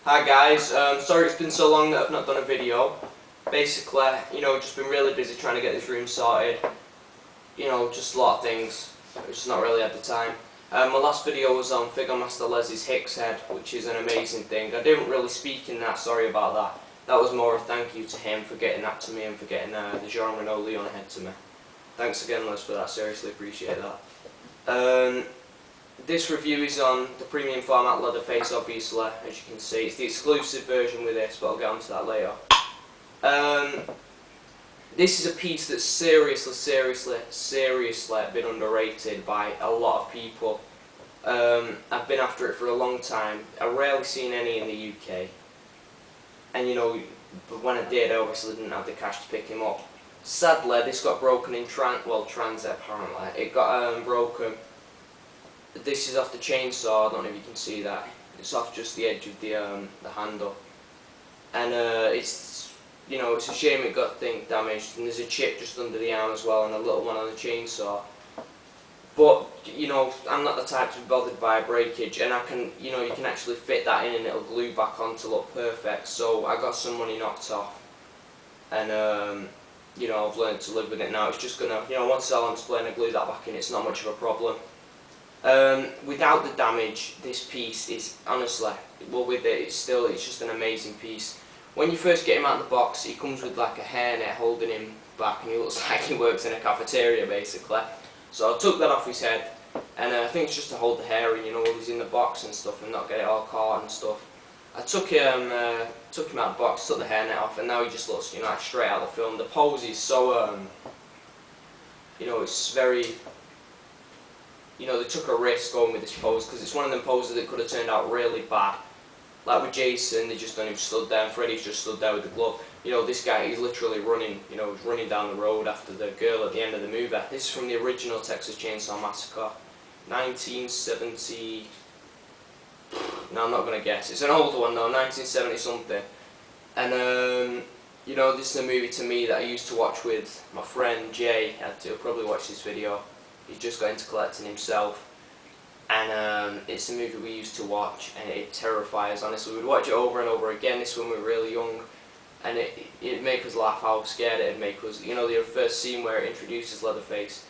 Hi guys, sorry it's been so long that I've not done a video. Basically, just been really busy trying to get this room sorted. Just a lot of things. I've just not really had the time. My last video was on Figure Master Les's Hicks head, which is an amazing thing. I didn't really speak in that, sorry about that. That was more a thank you to him for getting that to me and for getting the Jean Renault Leon head to me. Thanks again, Les, for that. Seriously appreciate that. This review is on the premium format leatherface, obviously, as you can see. It's the exclusive version with this, but I'll get onto that later. This is a piece that's seriously been underrated by a lot of people. I've been after it for a long time. I've rarely seen any in the UK. And but when I did, I obviously didn't have the cash to pick him up. Sadly, this got broken in transit apparently. It got broken. This is off the chainsaw. I don't know if you can see that. It's off just the edge of the handle, and it's a shame it got damaged. And there's a chip just under the arm as well, and a little one on the chainsaw. But I'm not the type to be bothered by a breakage, and I can you can actually fit that in and it'll glue back on to look perfect. So I got some money knocked off, and I've learned to live with it now. It's just gonna once it's all on display and I glue that back in, it's not much of a problem. Without the damage, this piece is honestly, well, with it, it's just an amazing piece. When you first get him out of the box, he comes with like a hairnet holding him back, and he looks like he works in a cafeteria basically. So I took that off his head, and I think it's just to hold the hair in, while he's in the box and stuff, and not get it all caught and stuff. I took him out of the box, took the hairnet off, and now he just looks, like straight out of the film. The pose is so, it's very. They took a risk going with this pose, because it's one of them poses that could have turned out really bad. Like with Jason, they just don't even stood there, and Freddy's just stood there with the glove. This guy, he's literally running, he's running down the road after the girl at the end of the movie. This is from the original Texas Chainsaw Massacre, 1970... No, I'm not going to guess. It's an older one though, 1970 something. And, this is a movie to me that I used to watch with my friend Jay. He'll probably watch this video. He's just got into collecting himself, and it's a movie we used to watch, and it terrifies. Honestly, we'd watch it over and over again. This when we were really young, and it'd make us laugh how scared it'd make us. The first scene where it introduces Leatherface,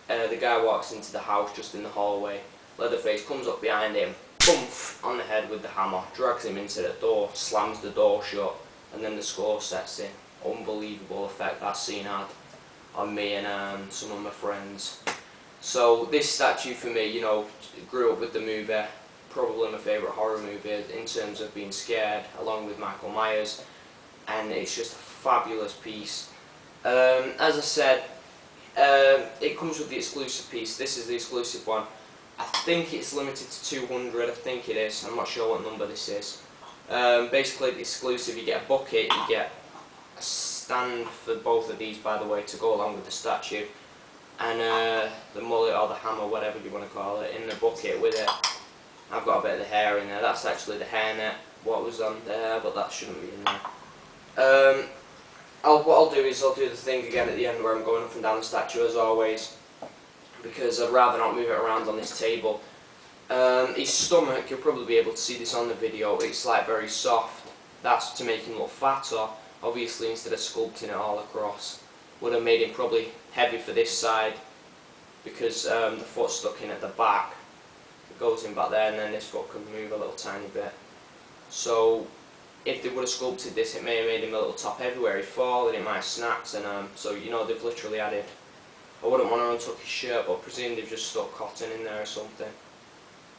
the guy walks into the house just in the hallway. Leatherface comes up behind him, boom, on the head with the hammer, drags him into the door, slams the door shut, and then the score sets in. Unbelievable effect that scene had on me and some of my friends. So this statue for me, grew up with the movie, probably my favourite horror movie in terms of being scared, along with Michael Myers, and it's just a fabulous piece. As I said, it comes with the exclusive piece. This is the exclusive one. I think it's limited to 200, I think it is, I'm not sure what number this is. Basically the exclusive, you get a bucket, you get a stand for both of these, by the way, to go along with the statue. And the mullet or the hammer, whatever you want to call it, in the bucket with it. I've got a bit of the hair in there. That's actually the hairnet, what was on there, but that shouldn't be in there. What I'll do is I'll do the thing again at the end where I'm going up and down the statue as always, because I'd rather not move it around on this table. His stomach, you'll probably be able to see this on the video, it's like very soft. That's to make him look fatter, obviously, instead of sculpting it all across. Would have made him probably heavy for this side, because the foot's stuck in at the back. It goes in back there, and then this foot can move a little tiny bit. So if they would have sculpted this, it may have made him a little top heavy where he'd fall, and it might have snapped. And so they've literally added. I wouldn't want to untuck his shirt, but I presume they've just stuck cotton in there or something.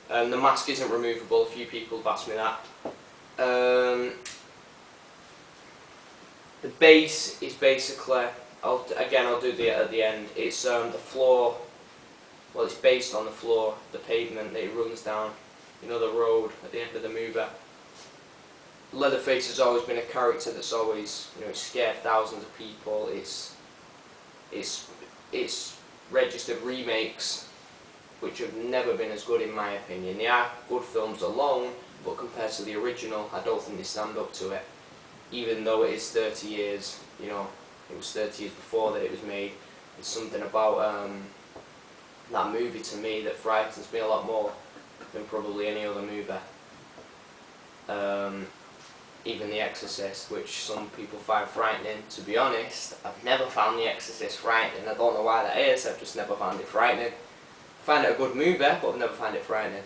The mask isn't removable. A few people have asked me that. The base is basically. I'll do the at the end. It's the floor. Well, it's based on the floor, the pavement that it runs down. The road at the end of the movie. Leatherface has always been a character that's always, scared thousands of people. It's registered remakes, which have never been as good in my opinion. They are good films alone, but compared to the original, I don't think they stand up to it. Even though it is 30 years, it was 30 years before that it was made. There's something about that movie to me that frightens me a lot more than probably any other movie. even The Exorcist, which some people find frightening. To be honest, I've never found The Exorcist frightening. I don't know why that is, I've just never found it frightening. I find it a good movie, but I've never found it frightening.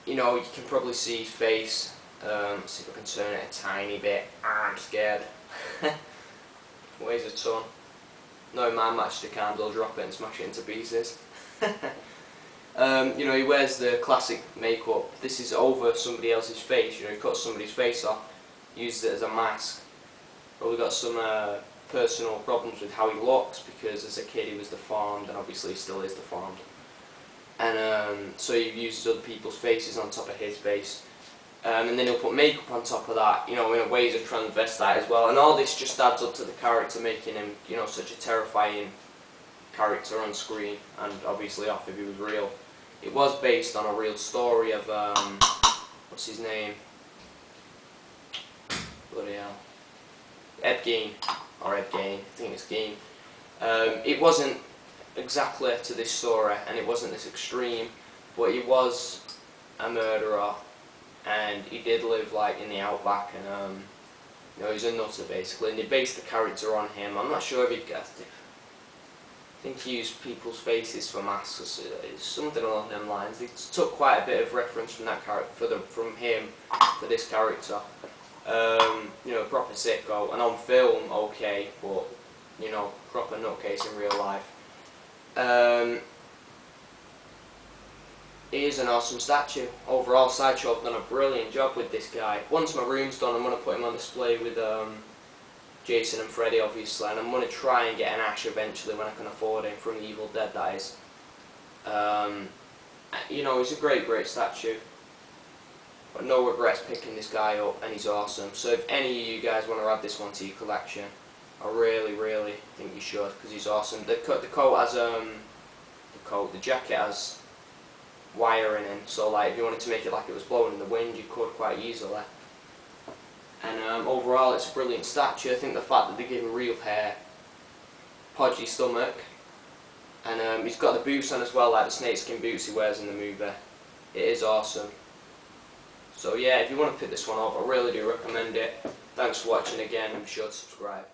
You know, you can probably see his face. Let's see if I can turn it a tiny bit. I'm scared. Weighs a ton. No man matched a candle, drop it and smash it into pieces. You know, he wears the classic makeup. This is over somebody else's face. You know, he cuts somebody's face off, uses it as a mask. Probably got some personal problems with how he looks, because as a kid he was deformed, and obviously he still is deformed. And so he uses other people's faces on top of his face. And then he'll put makeup on top of that, you know, in a way he's a transvestite as well. And all this just adds up to the character, making him, you know, such a terrifying character on screen, and obviously off if he was real. It was based on a real story of, what's his name? Bloody hell. Ed Gein, or Ed Gein, I think it's Gein. It wasn't exactly to this story, and it wasn't this extreme, but he was a murderer, and he did live like in the outback, and you know, he's a nutter basically, and they based the character on him. I'm not sure if he guessed it. I think he used people's faces for masks, or something along them lines. They took quite a bit of reference from that character, from him, for this character. You know, proper sicko, and on film, okay, but you know, proper nutcase in real life. He is an awesome statue. Overall, Sideshow have done a brilliant job with this guy. Once my room's done, I'm going to put him on display with Jason and Freddy, obviously, and I'm going to try and get an Ash eventually when I can afford him, from the Evil Dead, that is. You know, he's a great statue. But no regrets picking this guy up, and he's awesome. So if any of you guys want to add this one to your collection, I really think you should, because he's awesome. The coat has the jacket has wiring in, so like if you wanted to make it like it was blowing in the wind, you could quite easily. And overall, it's a brilliant statue. I think the fact that they give him real hair, podgy stomach, and he's got the boots on as well, like the snakeskin boots he wears in the movie. It is awesome. So yeah, if you want to pick this one up, I really do recommend it. Thanks for watching again, and be sure to subscribe.